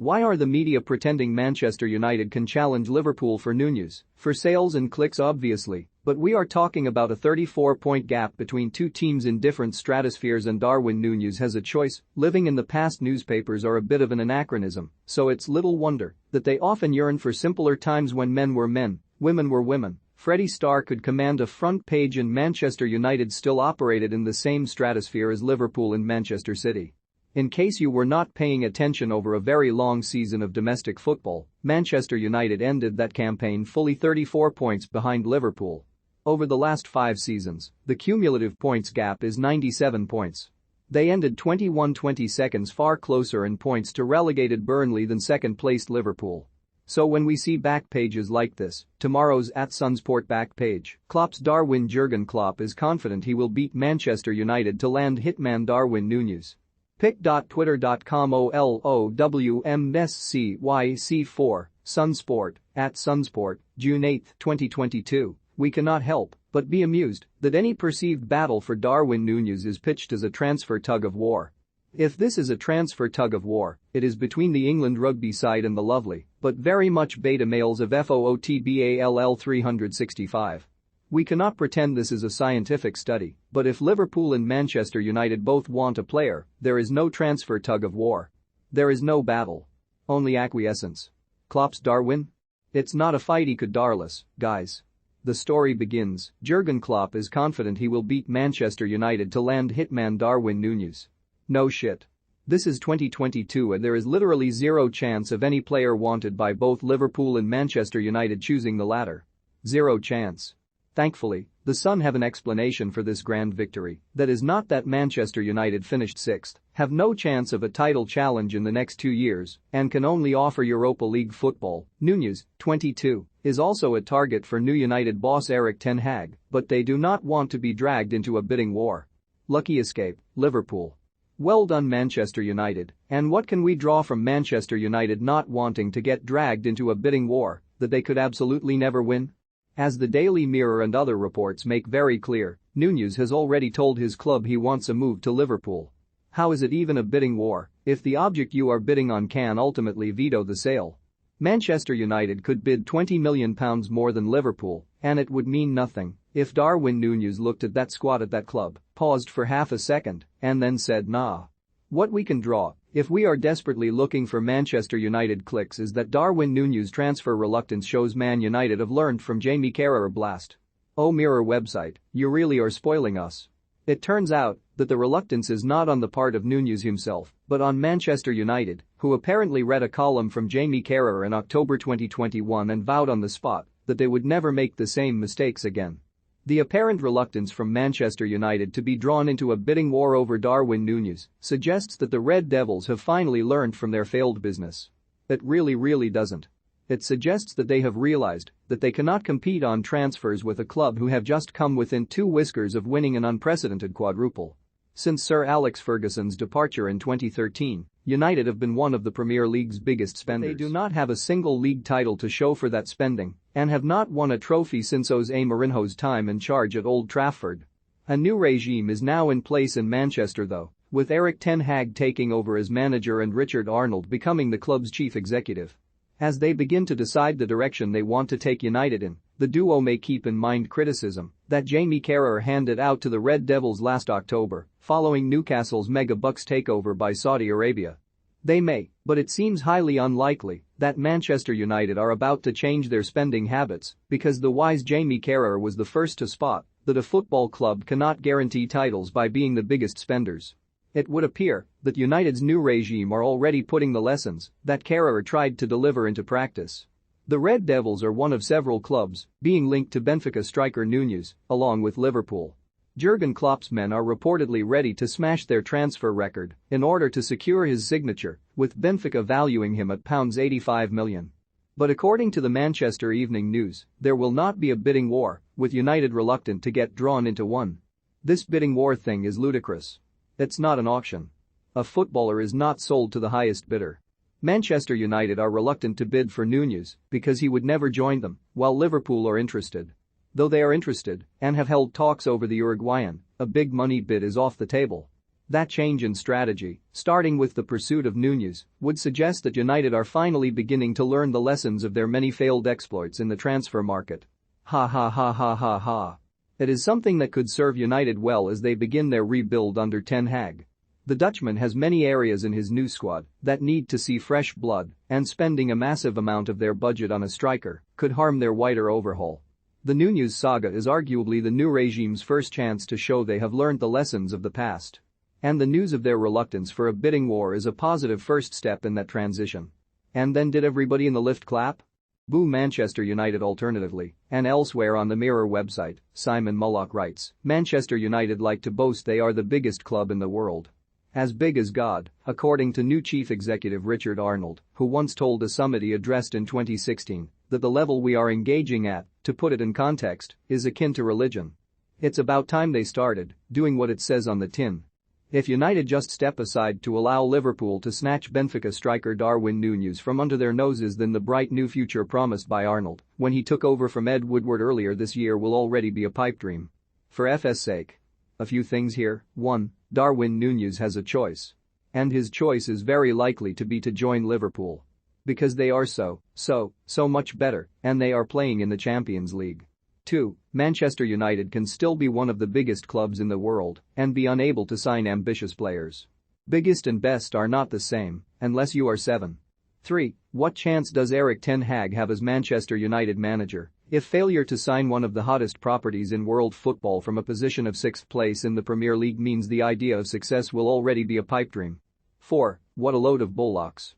Why are the media pretending Manchester United can challenge Liverpool for Nunez? For sales and clicks obviously, but we are talking about a 34-point gap between two teams in different stratospheres and Darwin Nunez has a choice. Living in the past, newspapers are a bit of an anachronism, so it's little wonder that they often yearn for simpler times when men were men, women were women. Freddie Starr could command a front page and Manchester United still operated in the same stratosphere as Liverpool and Manchester City. In case you were not paying attention, over a very long season of domestic football, Manchester United ended that campaign fully 34 points behind Liverpool. Over the last 5 seasons, the cumulative points gap is 97 points. They ended 21-20 seconds far closer in points to relegated Burnley than second-placed Liverpool. So when we see back pages like this, tomorrow's @Sunsport back page, Klopp's Darwin. Jurgen Klopp is confident he will beat Manchester United to land hitman Darwin Nunez. Pic.twitter.com OLOWMSCYC4, Sunsport, @Sunsport, June 8, 2022. We cannot help but be amused that any perceived battle for Darwin Nunez is pitched as a transfer tug-of-war. If this is a transfer tug-of-war, it is between the England rugby side and the lovely, but very much beta males of FOOTBALL 365. We cannot pretend this is a scientific study, but if Liverpool and Manchester United both want a player, there is no transfer tug-of-war. There is no battle. Only acquiescence. Klopp's Darwin? It's not a fight he could darless, guys. The story begins, Jurgen Klopp is confident he will beat Manchester United to land hitman Darwin Nunez. No shit. This is 2022 and there is literally zero chance of any player wanted by both Liverpool and Manchester United choosing the latter. Zero chance. Thankfully, the Sun have an explanation for this grand victory, that is not that Manchester United finished 6th, have no chance of a title challenge in the next 2 years, and can only offer Europa League football. Nunez, 22, is also a target for new United boss Erik ten Hag, but they do not want to be dragged into a bidding war. Lucky escape, Liverpool. Well done Manchester United, and what can we draw from Manchester United not wanting to get dragged into a bidding war that they could absolutely never win? As the Daily Mirror and other reports make very clear, Nunez has already told his club he wants a move to Liverpool. How is it even a bidding war if the object you are bidding on can ultimately veto the sale? Manchester United could bid £20 million more than Liverpool, and it would mean nothing if Darwin Nunez looked at that squad at that club, paused for half a second, and then said nah. What we can draw, if we are desperately looking for Manchester United clicks, is that Darwin Nunez transfer reluctance shows Man United have learned from Jamie Carragher blast. Oh Mirror website, you really are spoiling us. It turns out that the reluctance is not on the part of Nunez himself, but on Manchester United, who apparently read a column from Jamie Carragher in October 2021 and vowed on the spot that they would never make the same mistakes again. The apparent reluctance from Manchester United to be drawn into a bidding war over Darwin Nunez suggests that the Red Devils have finally learned from their failed business. It really doesn't. It suggests that they have realized that they cannot compete on transfers with a club who have just come within 2 whiskers of winning an unprecedented quadruple. Since Sir Alex Ferguson's departure in 2013, United have been one of the Premier League's biggest spenders. They do not have a single league title to show for that spending and have not won a trophy since Jose Mourinho's time in charge at Old Trafford. A new regime is now in place in Manchester though, with Erik ten Hag taking over as manager and Richard Arnold becoming the club's chief executive. As they begin to decide the direction they want to take United in, the duo may keep in mind criticism that Jamie Carragher handed out to the Red Devils last October following Newcastle's mega bucks takeover by Saudi Arabia. They may, but it seems highly unlikely that Manchester United are about to change their spending habits because the wise Jamie Carragher was the first to spot that a football club cannot guarantee titles by being the biggest spenders. It would appear that United's new regime are already putting the lessons that Carragher tried to deliver into practice. The Red Devils are one of several clubs being linked to Benfica striker Nunez, along with Liverpool. Jurgen Klopp's men are reportedly ready to smash their transfer record in order to secure his signature, with Benfica valuing him at £85 million. But according to the Manchester Evening News, there will not be a bidding war, with United reluctant to get drawn into one. This bidding war thing is ludicrous. It's not an auction. A footballer is not sold to the highest bidder. Manchester United are reluctant to bid for Nunez because he would never join them, while Liverpool are interested. Though they are interested and have held talks over the Uruguayan, a big money bid is off the table. That change in strategy, starting with the pursuit of Nunez, would suggest that United are finally beginning to learn the lessons of their many failed exploits in the transfer market. Ha ha ha ha ha ha. It is something that could serve United well as they begin their rebuild under Ten Hag. The Dutchman has many areas in his new squad that need to see fresh blood, and spending a massive amount of their budget on a striker could harm their wider overhaul. The Nunez saga is arguably the new regime's first chance to show they have learned the lessons of the past. And the news of their reluctance for a bidding war is a positive first step in that transition. And then did everybody in the lift clap? Boo Manchester United. Alternatively, and elsewhere on the Mirror website, Simon Mullock writes, Manchester United like to boast they are the biggest club in the world. As big as God, according to new chief executive Richard Arnold, who once told a summit he addressed in 2016 that the level we are engaging at, to put it in context, is akin to religion. It's about time they started doing what it says on the tin. If United just step aside to allow Liverpool to snatch Benfica striker Darwin Nunez from under their noses, then the bright new future promised by Arnold when he took over from Ed Woodward earlier this year will already be a pipe dream. For FS sake. A few things here. 1. Darwin Nunez has a choice. And his choice is very likely to be to join Liverpool. Because they are so much better, and they are playing in the Champions League. 2. Manchester United can still be one of the biggest clubs in the world and be unable to sign ambitious players. Biggest and best are not the same, unless you are 7. 3. What chance does Erik ten Hag have as Manchester United manager if failure to sign one of the hottest properties in world football from a position of 6th place in the Premier League means the idea of success will already be a pipe dream? 4. What a load of bullocks.